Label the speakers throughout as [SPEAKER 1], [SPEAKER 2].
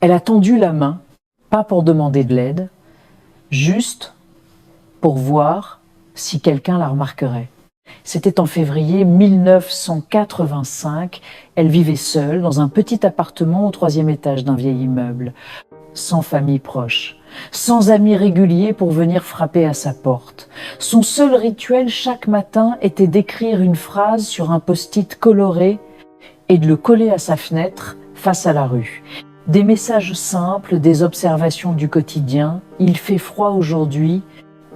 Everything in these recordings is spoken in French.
[SPEAKER 1] Elle a tendu la main, pas pour demander de l'aide, juste pour voir si quelqu'un la remarquerait. C'était en février 1985. Elle vivait seule dans un petit appartement au 3e étage d'un vieil immeuble, sans famille proche, sans amis réguliers pour venir frapper à sa porte. Son seul rituel chaque matin était d'écrire une phrase sur un post-it coloré et de le coller à sa fenêtre face à la rue. Des messages simples, des observations du quotidien. Il fait froid aujourd'hui,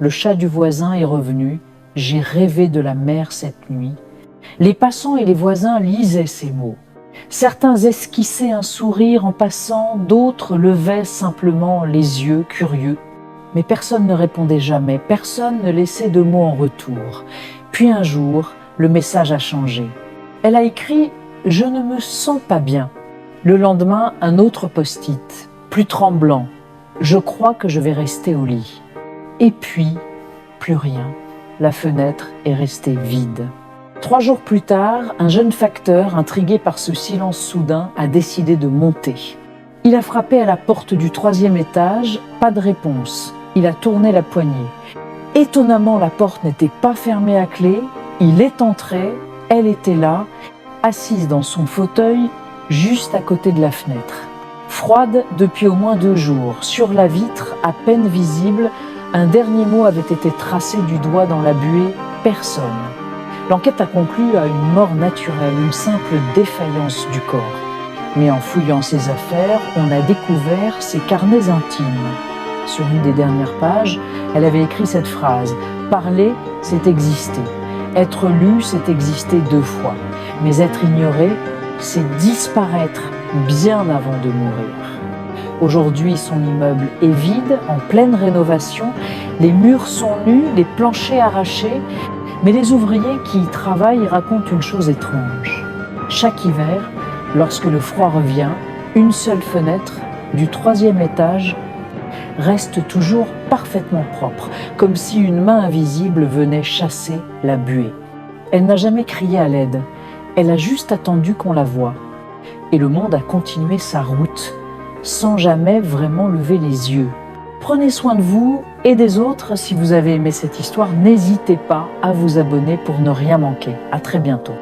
[SPEAKER 1] le chat du voisin est revenu, j'ai rêvé de la mer cette nuit. Les passants et les voisins lisaient ces mots. Certains esquissaient un sourire en passant, d'autres levaient simplement les yeux, curieux. Mais personne ne répondait jamais, personne ne laissait de mots en retour. Puis un jour, le message a changé. Elle a écrit « Je ne me sens pas bien ». Le lendemain, un autre post-it, plus tremblant. « Je crois que je vais rester au lit ». Et puis, plus rien. La fenêtre est restée vide. 3 jours plus tard, un jeune facteur, intrigué par ce silence soudain, a décidé de monter. Il a frappé à la porte du 3e étage, pas de réponse. Il a tourné la poignée. Étonnamment, la porte n'était pas fermée à clé. Il est entré, elle était là, assise dans son fauteuil, juste à côté de la fenêtre. Froide depuis au moins 2 jours, sur la vitre, à peine visible, un dernier mot avait été tracé du doigt dans la buée « Personne ». L'enquête a conclu à une mort naturelle, une simple défaillance du corps. Mais en fouillant ses affaires, on a découvert ses carnets intimes. Sur une des dernières pages, elle avait écrit cette phrase « Parler, c'est exister. Être lu, c'est exister 2 fois. Mais être ignoré, c'est disparaître bien avant de mourir. » Aujourd'hui, son immeuble est vide, en pleine rénovation. Les murs sont nus, les planchers arrachés. Mais les ouvriers qui y travaillent racontent une chose étrange. Chaque hiver, lorsque le froid revient, une seule fenêtre du 3e étage reste toujours parfaitement propre, comme si une main invisible venait chasser la buée. Elle n'a jamais crié à l'aide, elle a juste attendu qu'on la voie. Et le monde a continué sa route, sans jamais vraiment lever les yeux. Prenez soin de vous et des autres. Si vous avez aimé cette histoire, n'hésitez pas à vous abonner pour ne rien manquer. À très bientôt.